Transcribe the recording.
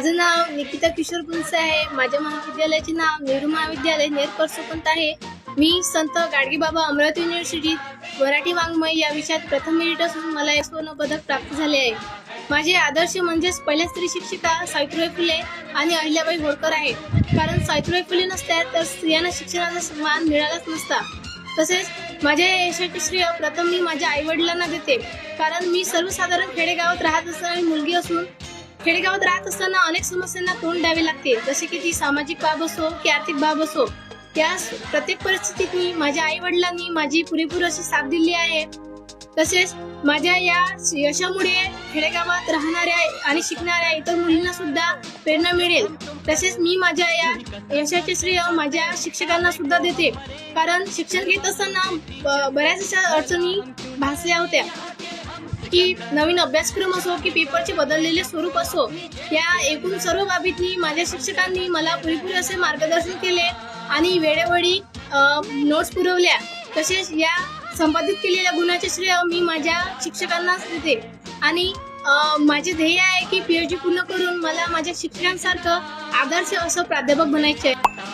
माझं नाव निकिता किशोर गुंसे आहे। माझ्या महाविद्यालयाचे नाव नेहरू महाविद्यालय नेरपरसोपंत आहे। मी संत गाडगेबाबा अमरावती युनिव्हर्सिटीत मराठी वाङ्मय या विषयात प्रथम मेरिट असून मला एक स्वर्ण पदक प्राप्त झाले आहे। माझे आदर्श म्हणजेच पहिल्या स्त्री शिक्षिका सावित्रीबाई फुले आणि अहिल्याबाई होळकर आहे। कारण सावित्रीबाई फुले नसत्या तर स्त्रियांना शिक्षणाचा सन्मान मिळालाच नसता। तसेच माझ्या यशाचे श्रेय प्रथम मी माझ्या आई वडिलांना देते, कारण मी सर्वसाधारण खेडेगावात राहत असणारी मुलगी असून खेडेगावात राहत असताना अनेक समस्यांना तोंड द्यावे लागते, जसे की ती सामाजिक बाब असो की आर्थिक बाब असो। या प्रत्येक परिस्थितीत मी माझ्या आई वडिलांनी माझी पुरेपूर अशी साथ दिली आहे। तसेच माझ्या या यशामुळे खेडेगावात राहणाऱ्या आणि शिकणाऱ्या इतर मुलींना सुद्धा प्रेरणा मिळेल। तसेच मी माझ्या या यशाचे श्रेय माझ्या शिक्षकांना सुद्धा देते, कारण शिक्षण घेत असताना बऱ्याच अडचणी भासल्या होत्या, की नवीन अभ्यासक्रम असो की पेपरचे बदललेले स्वरूप असो। या एकूण सर्व बाबींनी माझ्या शिक्षकांनी मला पुरेपूर असे मार्गदर्शन केले आणि वेळोवेळी नोट्स पुरवल्या। तसेच या संपादित केलेल्या गुणाचे श्रेय मी माझ्या शिक्षकांनाच देते आणि माझे ध्येय आहे की PhD पूर्ण करून मला माझ्या शिक्षकांसारखं आदर्श असं प्राध्यापक बनायचे आहे।